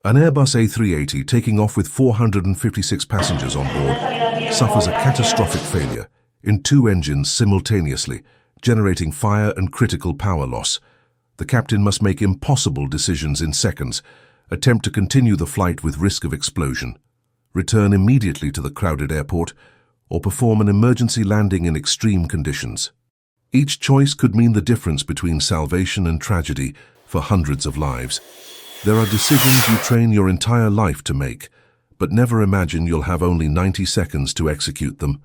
An Airbus A380 taking off with 456 passengers on board suffers a catastrophic failure in two engines simultaneously, generating fire and critical power loss. The captain must make impossible decisions in seconds, attempt to continue the flight with risk of explosion, return immediately to the crowded airport, or perform an emergency landing in extreme conditions. Each choice could mean the difference between salvation and tragedy for hundreds of lives. There are decisions you train your entire life to make, but never imagine you'll have only 90 seconds to execute them.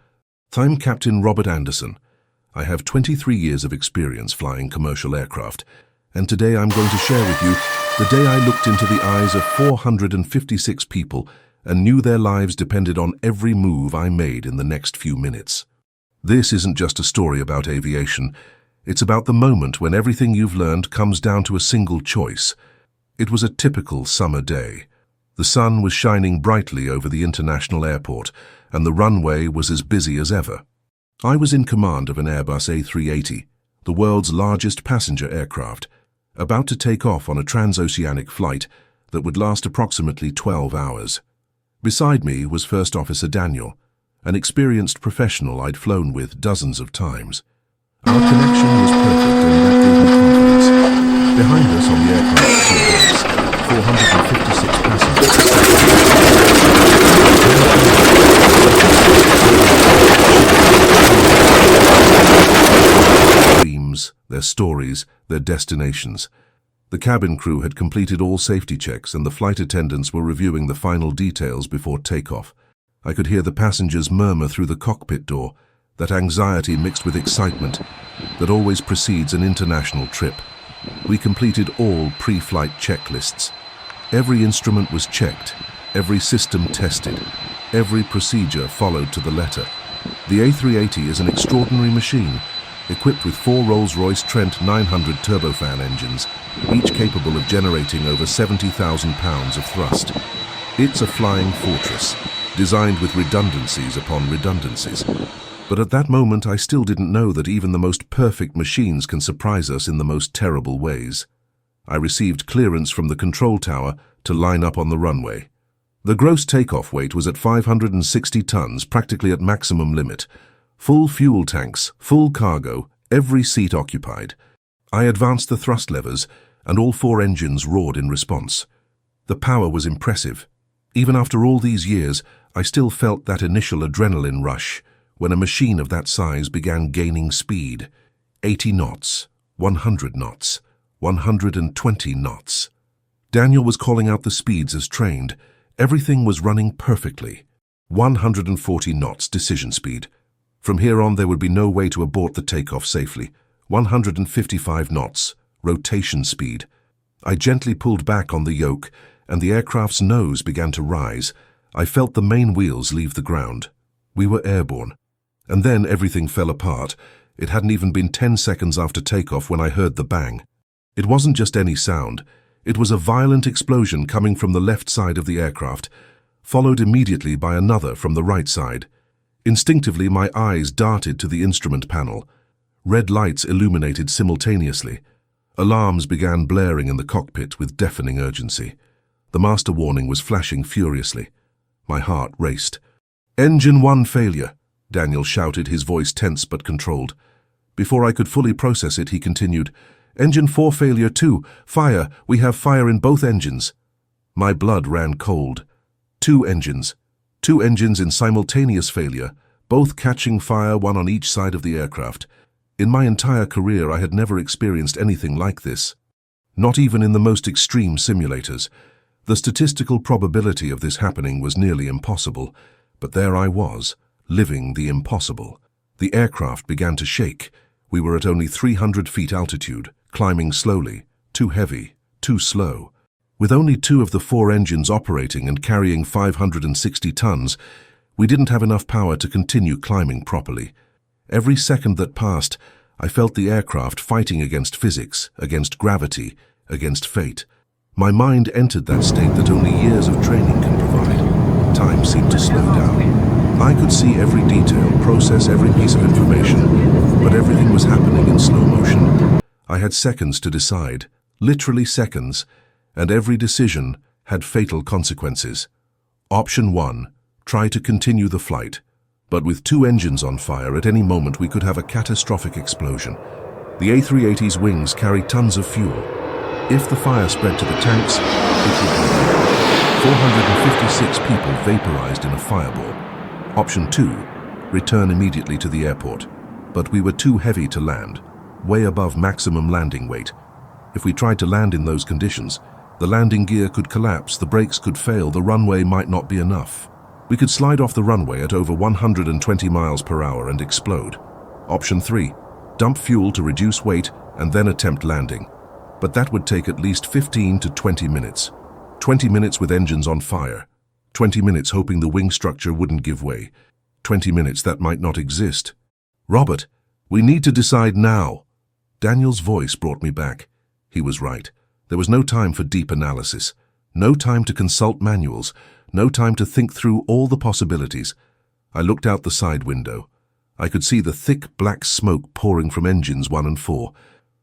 I'm Captain Robert Anderson. I have 23 years of experience flying commercial aircraft, and today I'm going to share with you the day I looked into the eyes of 456 people and knew their lives depended on every move I made in the next few minutes. This isn't just a story about aviation. It's about the moment when everything you've learned comes down to a single choice. It was a typical summer day. The sun was shining brightly over the international airport, and the runway was as busy as ever. I was in command of an Airbus A380, the world's largest passenger aircraft, about to take off on a transoceanic flight that would last approximately 12 hours. Beside me was First Officer Daniel, an experienced professional I'd flown with dozens of times. Our connection was perfect, and that gave me confidence. Behind us on the aircraft's two decks, 456 passengers. Their dreams, their stories, their destinations. The cabin crew had completed all safety checks, and the flight attendants were reviewing the final details before takeoff. I could hear the passengers murmur through the cockpit door, that anxiety mixed with excitement that always precedes an international trip. We completed all pre-flight checklists. Every instrument was checked, every system tested, every procedure followed to the letter. The A380 is an extraordinary machine, equipped with 4 Rolls-Royce Trent 900 turbofan engines, each capable of generating over 70,000 pounds of thrust. It's a flying fortress, designed with redundancies upon redundancies. But at that moment, I still didn't know that even the most perfect machines can surprise us in the most terrible ways. I received clearance from the control tower to line up on the runway. The gross takeoff weight was at 560 tons, practically at maximum limit. Full fuel tanks, full cargo, every seat occupied. I advanced the thrust levers, and all 4 engines roared in response. The power was impressive. Even after all these years, I still felt that initial adrenaline rush when a machine of that size began gaining speed. 80 knots, 100 knots, 120 knots. Daniel was calling out the speeds as trained. Everything was running perfectly. 140 knots decision speed. From here on, there would be no way to abort the takeoff safely. 155 knots, rotation speed. I gently pulled back on the yoke, and the aircraft's nose began to rise. I felt the main wheels leave the ground. We were airborne. And then everything fell apart. It hadn't even been 10 seconds after takeoff when I heard the bang. It wasn't just any sound. It was a violent explosion coming from the left side of the aircraft, followed immediately by another from the right side. Instinctively, my eyes darted to the instrument panel. Red lights illuminated simultaneously. Alarms began blaring in the cockpit with deafening urgency. The master warning was flashing furiously. My heart raced. "Engine 1 failure," Daniel shouted, his voice tense but controlled. Before I could fully process it, he continued, "Engine 4 failure too. Fire. We have fire in both engines." My blood ran cold. 2 engines. 2 engines in simultaneous failure, both catching fire, one on each side of the aircraft. In my entire career, I had never experienced anything like this. Not even in the most extreme simulators. The statistical probability of this happening was nearly impossible, but there I was, living the impossible. The aircraft began to shake. We were at only 300 feet altitude, climbing slowly, too heavy, too slow. With only 2 of the 4 engines operating and carrying 560 tons, we didn't have enough power to continue climbing properly. Every second that passed, I felt the aircraft fighting against physics, against gravity, against fate. My mind entered that state that only years of training can provide. Time seemed to slow down. I could see every detail, process every piece of information, but everything was happening in slow motion. I had seconds to decide, literally seconds, and every decision had fatal consequences. Option 1, try to continue the flight. But with 2 engines on fire, at any moment we could have a catastrophic explosion. The A380's wings carry tons of fuel. If the fire spread to the tanks, it would be 456 people vaporized in a fireball. Option 2, return immediately to the airport. But we were too heavy to land, way above maximum landing weight. If we tried to land in those conditions, the landing gear could collapse, the brakes could fail, the runway might not be enough. We could slide off the runway at over 120 miles per hour and explode. Option 3, dump fuel to reduce weight and then attempt landing. But that would take at least 15 to 20 minutes. 20 minutes with engines on fire. 20 minutes hoping the wing structure wouldn't give way. 20 minutes that might not exist. Robert, we need to decide now. Daniel's voice brought me back. He was right. There was no time for deep analysis. No time to consult manuals. No time to think through all the possibilities. I looked out the side window. I could see the thick black smoke pouring from engines 1 and 4,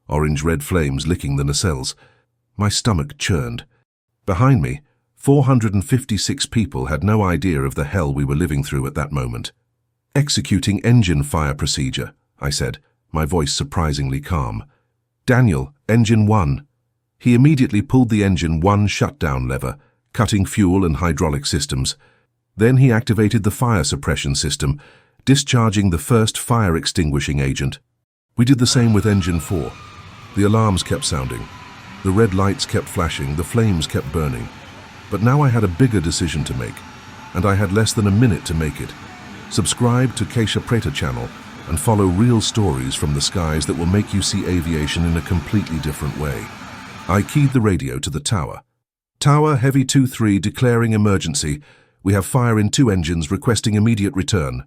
orange-red flames licking the nacelles. My stomach churned. Behind me, 456 people had no idea of the hell we were living through at that moment. Executing engine fire procedure, I said, my voice surprisingly calm. Daniel, engine 1. He immediately pulled the engine 1 shutdown lever, cutting fuel and hydraulic systems. Then he activated the fire suppression system, discharging the first fire extinguishing agent. We did the same with engine 4. The alarms kept sounding. The red lights kept flashing, the flames kept burning. But now I had a bigger decision to make, and I had less than a minute to make it. Subscribe to Keisha Preta channel and follow real stories from the skies that will make you see aviation in a completely different way. I keyed the radio to the tower. Tower Heavy 2-3 declaring emergency. We have fire in 2 engines requesting immediate return.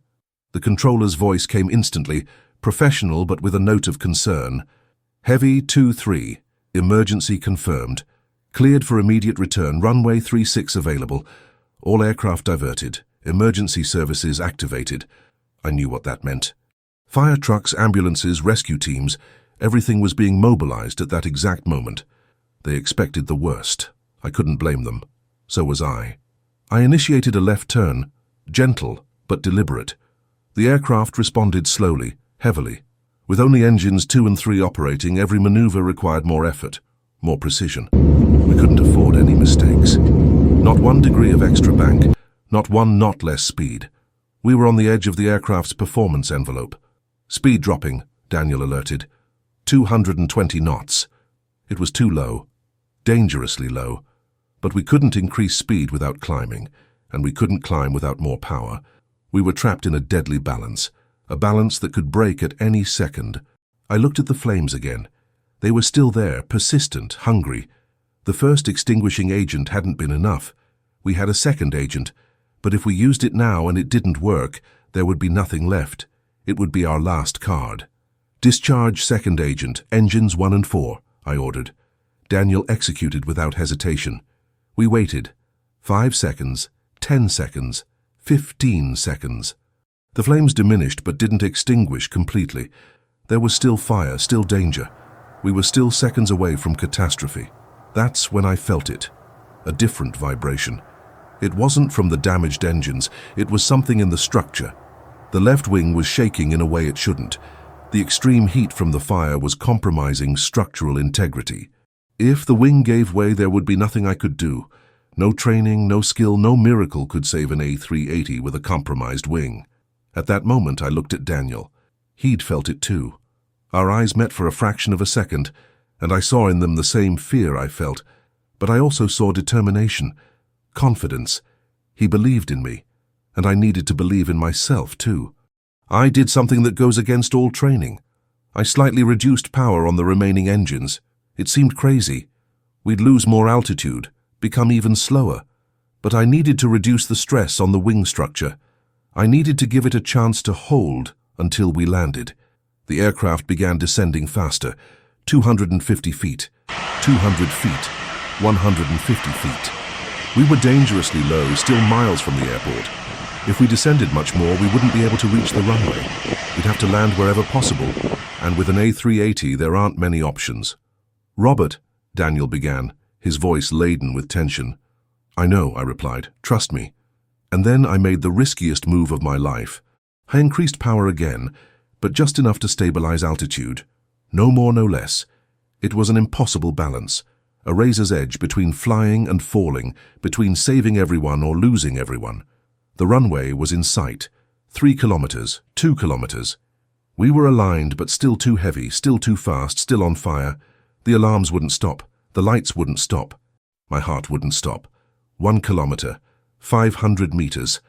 The controller's voice came instantly, professional but with a note of concern. Heavy 2-3, emergency confirmed. Cleared for immediate return, runway 36 available. All aircraft diverted. Emergency services activated. I knew what that meant. Fire trucks, ambulances, rescue teams, everything was being mobilized at that exact moment. They expected the worst. I couldn't blame them. So was I. I initiated a left turn, gentle but deliberate. The aircraft responded slowly, heavily. With only engines 2 and 3 operating, every maneuver required more effort, more precision. We couldn't afford any mistakes. Not 1 degree of extra bank, not 1 knot less speed. We were on the edge of the aircraft's performance envelope. Speed dropping, Daniel alerted. 220 knots. It was too low, dangerously low. But we couldn't increase speed without climbing, and we couldn't climb without more power. We were trapped in a deadly balance, a balance that could break at any second. I looked at the flames again. They were still there, persistent, hungry. The first extinguishing agent hadn't been enough. We had a second agent, but if we used it now and it didn't work, there would be nothing left. It would be our last card. Discharge second agent, engines 1 and 4, I ordered. Daniel executed without hesitation. We waited. 5 seconds, 10 seconds, 15 seconds. The flames diminished but didn't extinguish completely. There was still fire, still danger. We were still seconds away from catastrophe. That's when I felt it. A different vibration. It wasn't from the damaged engines, it was something in the structure. The left wing was shaking in a way it shouldn't. The extreme heat from the fire was compromising structural integrity. If the wing gave way, there would be nothing I could do. No training, no skill, no miracle could save an A380 with a compromised wing. At that moment, I looked at Daniel. He'd felt it too. Our eyes met for a fraction of a second, and I saw in them the same fear I felt. But I also saw determination, confidence. He believed in me, and I needed to believe in myself too. I did something that goes against all training. I slightly reduced power on the remaining engines. It seemed crazy. We'd lose more altitude, become even slower. But I needed to reduce the stress on the wing structure. I needed to give it a chance to hold until we landed. The aircraft began descending faster. 250 feet, 200 feet, 150 feet. We were dangerously low, still miles from the airport. If we descended much more, we wouldn't be able to reach the runway. We'd have to land wherever possible, and with an A380, there aren't many options. Robert, Daniel began, his voice laden with tension. "I know," I replied. "Trust me." And then I made the riskiest move of my life. I increased power again, but just enough to stabilize altitude. No more, no less. It was an impossible balance, a razor's edge between flying and falling, between saving everyone or losing everyone. The runway was in sight. 3 kilometers, 2 kilometers. We were aligned, but still too heavy, still too fast, still on fire. The alarms wouldn't stop. The lights wouldn't stop. My heart wouldn't stop. 1 kilometer, 500 meters.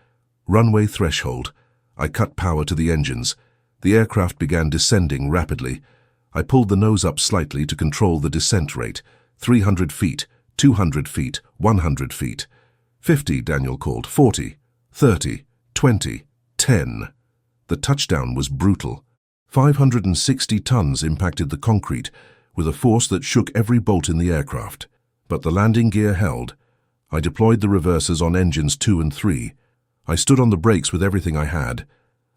Runway threshold. I cut power to the engines. The aircraft began descending rapidly. I pulled the nose up slightly to control the descent rate. 300 feet, 200 feet, 100 feet. 50, Daniel called. 40, 30, 20, 10. The touchdown was brutal. 560 tons impacted the concrete with a force that shook every bolt in the aircraft. But the landing gear held. I deployed the reversers on engines 2 and 3. I stood on the brakes with everything I had.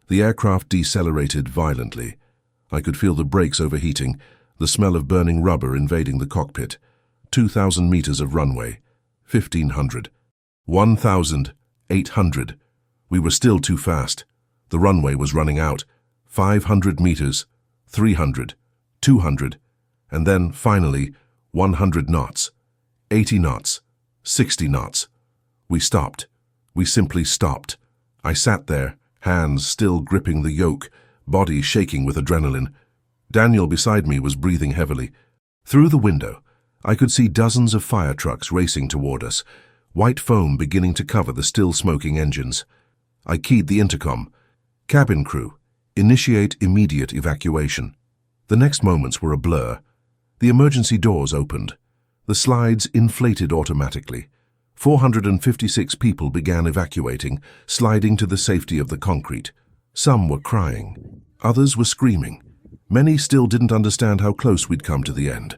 The aircraft decelerated violently. I could feel the brakes overheating, the smell of burning rubber invading the cockpit. 2,000 meters of runway. 1,500. 1,800. We were still too fast. The runway was running out. 500 meters. 300. 200. And then, finally, 100 knots. 80 knots. 60 knots. We stopped. We simply stopped. I sat there, hands still gripping the yoke, body shaking with adrenaline. Daniel beside me was breathing heavily. Through the window, I could see dozens of fire trucks racing toward us, white foam beginning to cover the still smoking engines. I keyed the intercom. "Cabin crew, initiate immediate evacuation." The next moments were a blur. The emergency doors opened. The slides inflated automatically. 456 people began evacuating, sliding to the safety of the concrete. Some were crying. Others were screaming. Many still didn't understand how close we'd come to the end.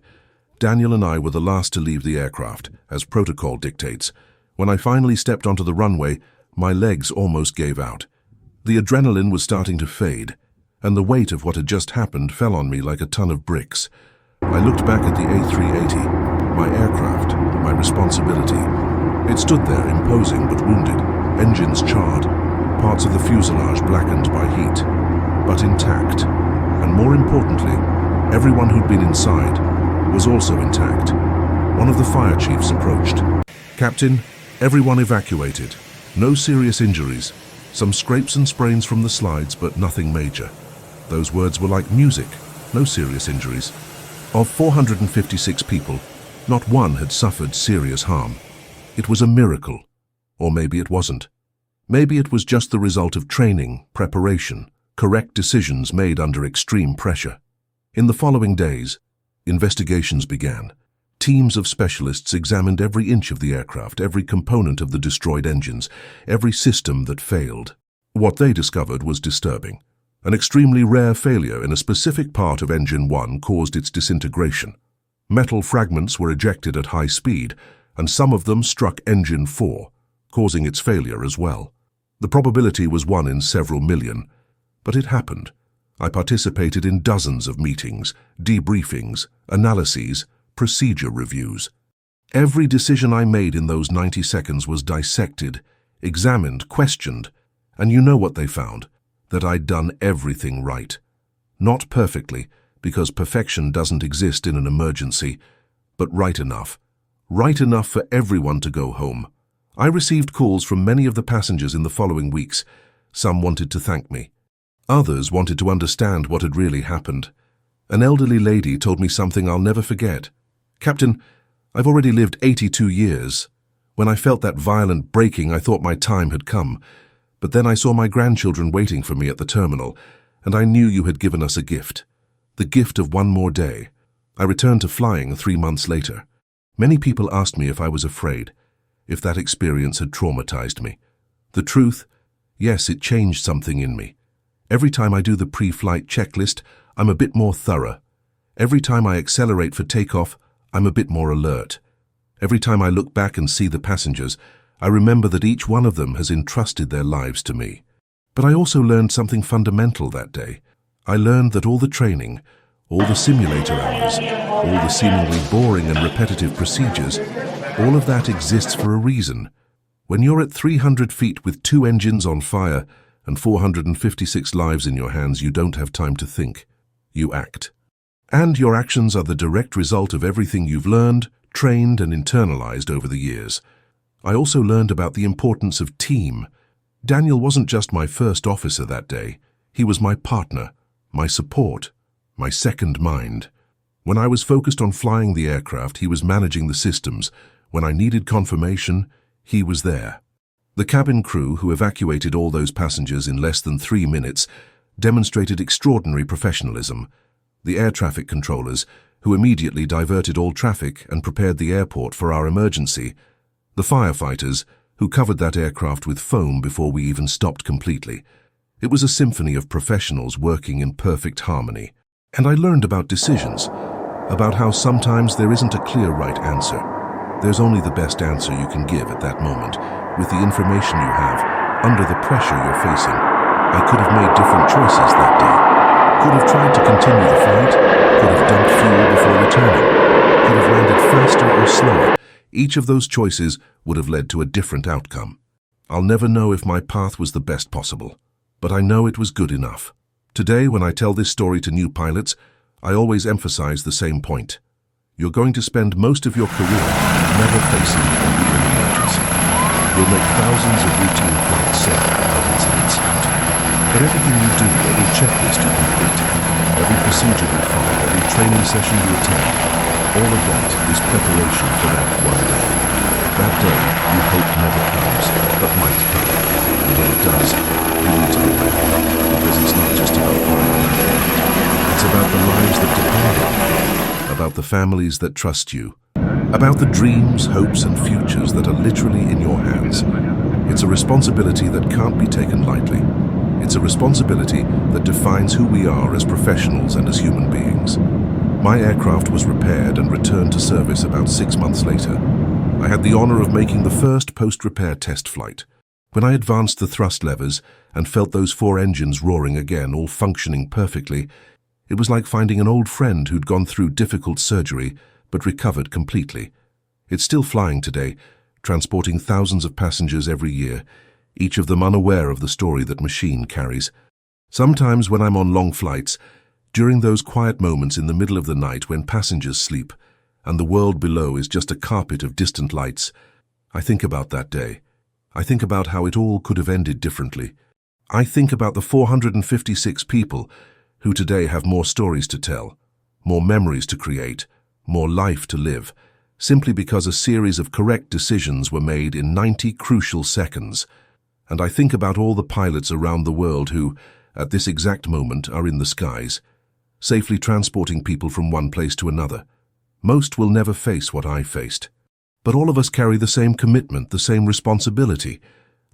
Daniel and I were the last to leave the aircraft, as protocol dictates. When I finally stepped onto the runway, my legs almost gave out. The adrenaline was starting to fade, and the weight of what had just happened fell on me like a ton of bricks. I looked back at the A380, my aircraft, my responsibility. It stood there, imposing but wounded, engines charred, parts of the fuselage blackened by heat, but intact. And more importantly, everyone who'd been inside was also intact. One of the fire chiefs approached. "Captain, everyone evacuated. No serious injuries. Some scrapes and sprains from the slides, but nothing major." Those words were like music. No serious injuries. Of 456 people, not one had suffered serious harm. It was a miracle. Or maybe it wasn't. Maybe it was just the result of training, preparation, correct decisions made under extreme pressure. In the following days, investigations began. Teams of specialists examined every inch of the aircraft, every component of the destroyed engines, every system that failed. What they discovered was disturbing. An extremely rare failure in a specific part of Engine 1 caused its disintegration. Metal fragments were ejected at high speed, and some of them struck Engine 4, causing its failure as well. The probability was 1 in several million, but it happened. I participated in dozens of meetings, debriefings, analyses, procedure reviews. Every decision I made in those 90 seconds was dissected, examined, questioned, and you know what they found? That I'd done everything right. Not perfectly, because perfection doesn't exist in an emergency, but right enough. Right enough for everyone to go home. I received calls from many of the passengers in the following weeks. Some wanted to thank me. Others wanted to understand what had really happened. An elderly lady told me something I'll never forget. "Captain, I've already lived 82 years. When I felt that violent braking, I thought my time had come. But then I saw my grandchildren waiting for me at the terminal, and I knew you had given us a gift. The gift of one more day." I returned to flying 3 months later. Many people asked me if I was afraid, if that experience had traumatized me. The truth? Yes, it changed something in me. Every time I do the pre-flight checklist, I'm a bit more thorough. Every time I accelerate for takeoff, I'm a bit more alert. Every time I look back and see the passengers, I remember that each one of them has entrusted their lives to me. But I also learned something fundamental that day. I learned that all the training, all the simulator hours, all the seemingly boring and repetitive procedures All of that exists for a reason. When you're at 300 feet with 2 engines on fire and 456 lives in your hands, you don't have time to think. You act. And your actions are the direct result of everything you've learned, trained, and internalized over the years. I also learned about the importance of team. Daniel wasn't just my first officer that day. He was my partner, my support, my second mind. When I was focused on flying the aircraft, he was managing the systems. When I needed confirmation, he was there. The cabin crew, who evacuated all those passengers in less than 3 minutes, demonstrated extraordinary professionalism. The air traffic controllers, who immediately diverted all traffic and prepared the airport for our emergency. The firefighters, who covered that aircraft with foam before we even stopped completely. It was a symphony of professionals working in perfect harmony. And I learned about decisions, about how sometimes there isn't a clear right answer. There's only the best answer you can give at that moment, with the information you have, under the pressure you're facing. I could have made different choices that day. Could have tried to continue the flight, could have dumped fuel before returning, could have landed faster or slower. Each of those choices would have led to a different outcome. I'll never know if my path was the best possible, but I know it was good enough. Today, when I tell this story to new pilots, I always emphasize the same point. You're going to spend most of your career never facing a real emergency. You'll make thousands of routine flights safe without incidents. But everything you do, every checklist you complete, every procedure you follow, every training session you attend, all of that is preparation for that one day. That day you hope never comes, but might come. And when it does, you need to be ready, because it's not just about flying. It's about the lives that depend on you, about the families that trust you, about the dreams, hopes, and futures that are literally in your hands. It's a responsibility that can't be taken lightly. It's a responsibility that defines who we are as professionals and as human beings. My aircraft was repaired and returned to service about 6 months later. I had the honor of making the first post-repair test flight. When I advanced the thrust levers and felt those 4 engines roaring again, all functioning perfectly, it was like finding an old friend who'd gone through difficult surgery but recovered completely. It's still flying today, transporting thousands of passengers every year, each of them unaware of the story that machine carries. Sometimes when I'm on long flights, during those quiet moments in the middle of the night when passengers sleep and the world below is just a carpet of distant lights, I think about that day. I think about how it all could have ended differently. I think about the 456 people who today have more stories to tell, more memories to create, more life to live, simply because a series of correct decisions were made in 90 crucial seconds. And I think about all the pilots around the world who, at this exact moment, are in the skies, safely transporting people from one place to another. Most will never face what I faced. But all of us carry the same commitment, the same responsibility,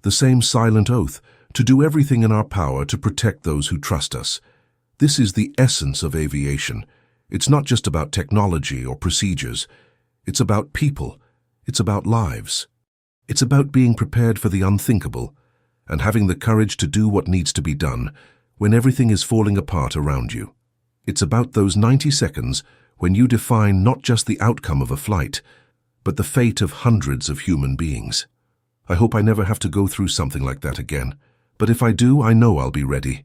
the same silent oath to do everything in our power to protect those who trust us. This is the essence of aviation. It's not just about technology or procedures. It's about people. It's about lives. It's about being prepared for the unthinkable and having the courage to do what needs to be done when everything is falling apart around you. It's about those 90 seconds when you define not just the outcome of a flight, but the fate of hundreds of human beings. I hope I never have to go through something like that again. But if I do, I know I'll be ready.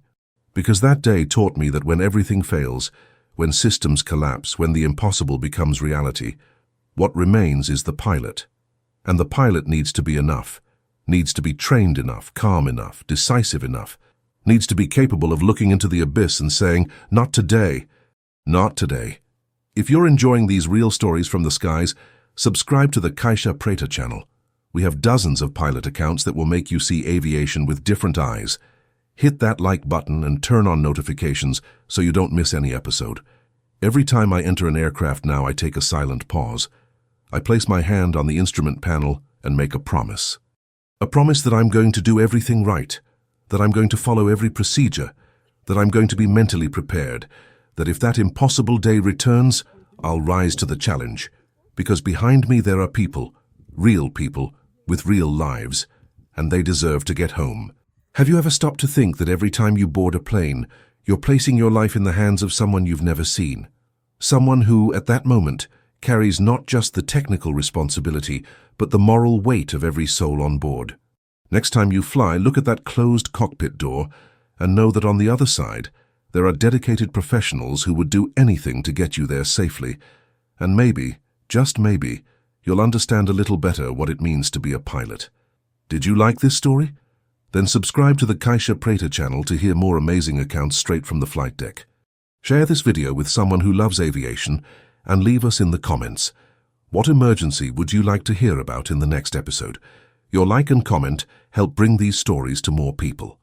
Because that day taught me that when everything fails, when systems collapse, when the impossible becomes reality, what remains is the pilot. And the pilot needs to be enough, needs to be trained enough, calm enough, decisive enough, needs to be capable of looking into the abyss and saying, "Not today, not today." If you're enjoying these real stories from the skies, subscribe to the Kaisha Preta channel. We have dozens of pilot accounts that will make you see aviation with different eyes. Hit that like button and turn on notifications so you don't miss any episode. Every time I enter an aircraft now, I take a silent pause. I place my hand on the instrument panel and make a promise. A promise that I'm going to do everything right, that I'm going to follow every procedure, that I'm going to be mentally prepared, that if that impossible day returns, I'll rise to the challenge. Because behind me there are people, real people, with real lives, and they deserve to get home. Have you ever stopped to think that every time you board a plane, you're placing your life in the hands of someone you've never seen? Someone who, at that moment, carries not just the technical responsibility, but the moral weight of every soul on board. Next time you fly, look at that closed cockpit door and know that on the other side, there are dedicated professionals who would do anything to get you there safely. And maybe, just maybe, you'll understand a little better what it means to be a pilot. Did you like this story? Then subscribe to the Kaisha Prater channel to hear more amazing accounts straight from the flight deck. Share this video with someone who loves aviation and leave us in the comments. What emergency would you like to hear about in the next episode? Your like and comment help bring these stories to more people.